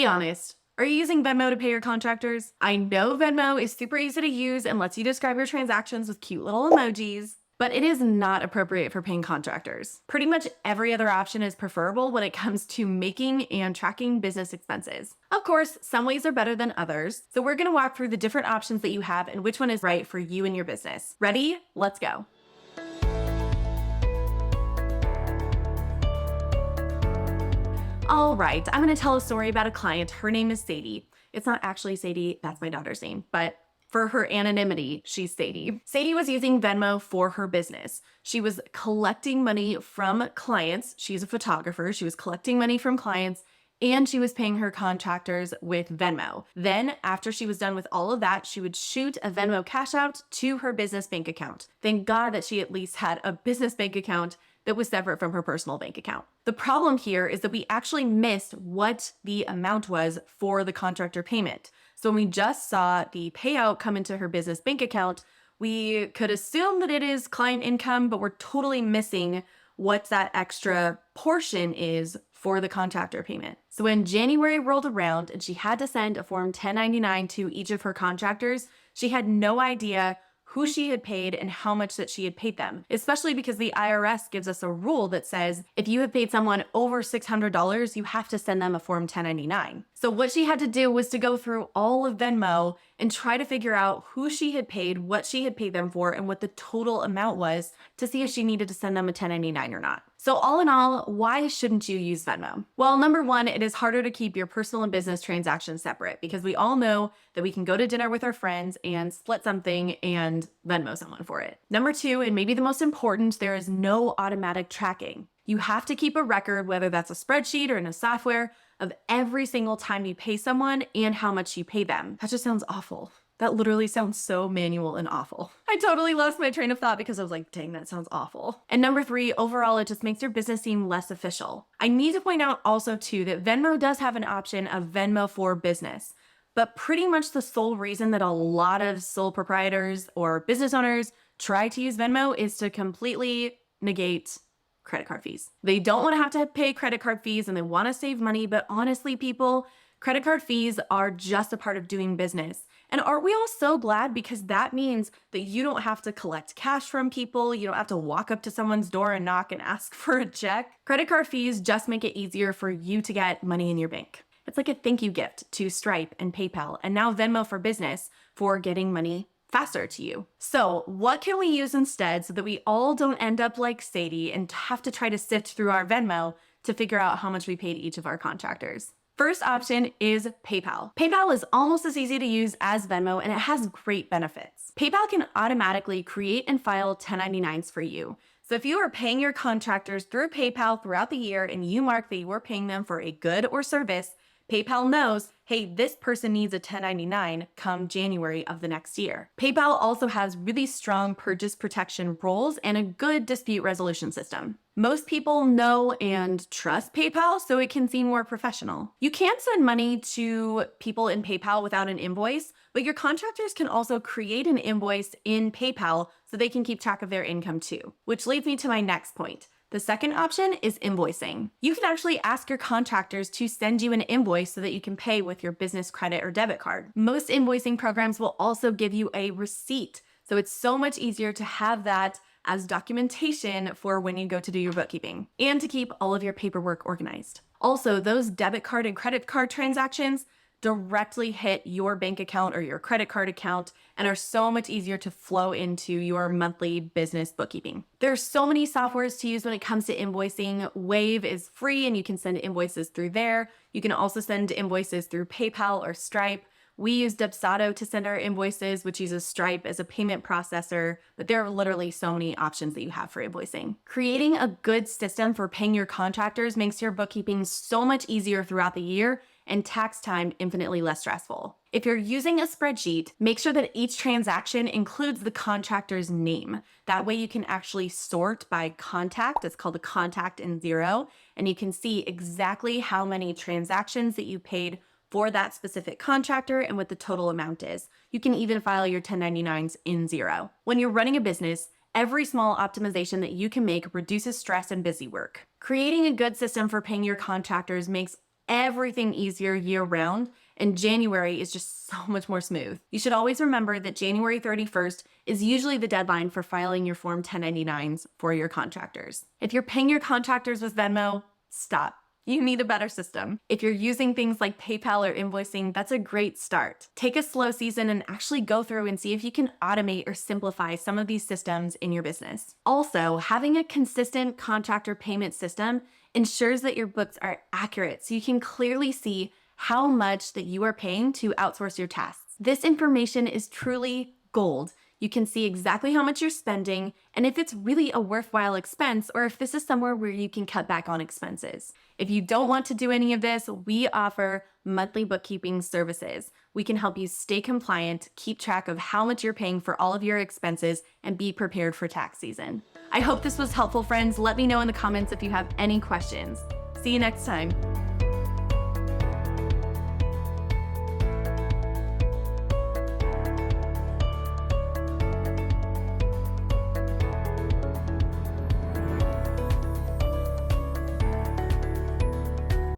Be honest. Are you using Venmo to pay your contractors? I know Venmo is super easy to use and lets you describe your transactions with cute little emojis, but it is not appropriate for paying contractors. Pretty much every other option is preferable when it comes to making and tracking business expenses. Of course, some ways are better than others, so we're gonna walk through the different options that you have and which one is right for you and your business. Ready? Let's go. All right, I'm gonna tell a story about a client. Her name is Sadie. It's not actually Sadie, that's my daughter's name, but for her anonymity, she's Sadie. Sadie was using Venmo for her business. She was collecting money from clients. She's a photographer. She was collecting money from clients and she was paying her contractors with Venmo. Then, after she was done with all of that, she would shoot a Venmo cash out to her business bank account. Thank God that she at least had a business bank account that was separate from her personal bank account. The problem here is that we actually missed what the amount was for the contractor payment. So when we just saw the payout come into her business bank account, we could assume that it is client income, but we're totally missing what that extra portion is for the contractor payment. So when January rolled around and she had to send a Form 1099 to each of her contractors, she had no idea who she had paid and how much that she had paid them, especially because the IRS gives us a rule that says if you have paid someone over $600, you have to send them a Form 1099. So what she had to do was to go through all of Venmo and try to figure out who she had paid, what she had paid them for, and what the total amount was to see if she needed to send them a 1099 or not. So all in all, why shouldn't you use Venmo? Well, number one, it is harder to keep your personal and business transactions separate because we all know that we can go to dinner with our friends and split something and Venmo someone for it. Number two, and maybe the most important, there is no automatic tracking. You have to keep a record, whether that's a spreadsheet or in a software, of every single time you pay someone and how much you pay them. That just sounds awful. That literally sounds so manual and awful. I totally lost my train of thought because I was like, dang, that sounds awful. And number three, overall, it just makes your business seem less official. I need to point out also too that Venmo does have an option of Venmo for business, but pretty much the sole reason that a lot of sole proprietors or business owners try to use Venmo is to completely negate credit card fees. They don't want to have to pay credit card fees and they want to save money, but honestly, people, credit card fees are just a part of doing business. And aren't we all so glad? Because that means that you don't have to collect cash from people. You don't have to walk up to someone's door and knock and ask for a check. Credit card fees just make it easier for you to get money in your bank. It's like a thank you gift to Stripe and PayPal, and now Venmo for Business for getting money faster to you. So what can we use instead so that we all don't end up like Sadie and have to try to sift through our Venmo to figure out how much we paid each of our contractors? First option is PayPal. PayPal is almost as easy to use as Venmo and it has great benefits. PayPal can automatically create and file 1099s for you. So if you are paying your contractors through PayPal throughout the year and you mark that you are paying them for a good or service, PayPal knows, hey, this person needs a 1099 come January of the next year. PayPal also has really strong purchase protection rules and a good dispute resolution system. Most people know and trust PayPal, so it can seem more professional. You can send money to people in PayPal without an invoice, but your contractors can also create an invoice in PayPal so they can keep track of their income too. Which leads me to my next point. The second option is invoicing. You can actually ask your contractors to send you an invoice so that you can pay with your business credit or debit card. Most invoicing programs will also give you a receipt, so it's so much easier to have that as documentation for when you go to do your bookkeeping and to keep all of your paperwork organized. Also, those debit card and credit card transactions directly hit your bank account or your credit card account and are so much easier to flow into your monthly business bookkeeping. There's so many softwares to use when it comes to invoicing. Wave is free and you can send invoices through there. You can also send invoices through PayPal or Stripe. We use Dubsado to send our invoices, which uses Stripe as a payment processor, but there are literally so many options that you have for invoicing. Creating a good system for paying your contractors makes your bookkeeping so much easier throughout the year and tax time infinitely less stressful. If you're using a spreadsheet, make sure that each transaction includes the contractor's name. That way you can actually sort by contact. It's called a contact in Xero, and you can see exactly how many transactions that you paid for that specific contractor and what the total amount is. You can even file your 1099s in Xero. When you're running a business, every small optimization that you can make reduces stress and busy work. Creating a good system for paying your contractors makes everything easier year round, and January is just so much more smooth. You should always remember that January 31st is usually the deadline for filing your Form 1099s for your contractors. If you're paying your contractors with Venmo, stop. You need a better system. If you're using things like PayPal or Invoicing, that's a great start. Take a slow season and actually go through and see if you can automate or simplify some of these systems in your business. Also, having a consistent contractor payment system ensures that your books are accurate so you can clearly see how much that you are paying to outsource your tasks. This information is truly gold. You can see exactly how much you're spending and if it's really a worthwhile expense or if this is somewhere where you can cut back on expenses. If you don't want to do any of this, we offer monthly bookkeeping services. We can help you stay compliant, keep track of how much you're paying for all of your expenses, and be prepared for tax season. I hope this was helpful, friends. Let me know in the comments if you have any questions. See you next time.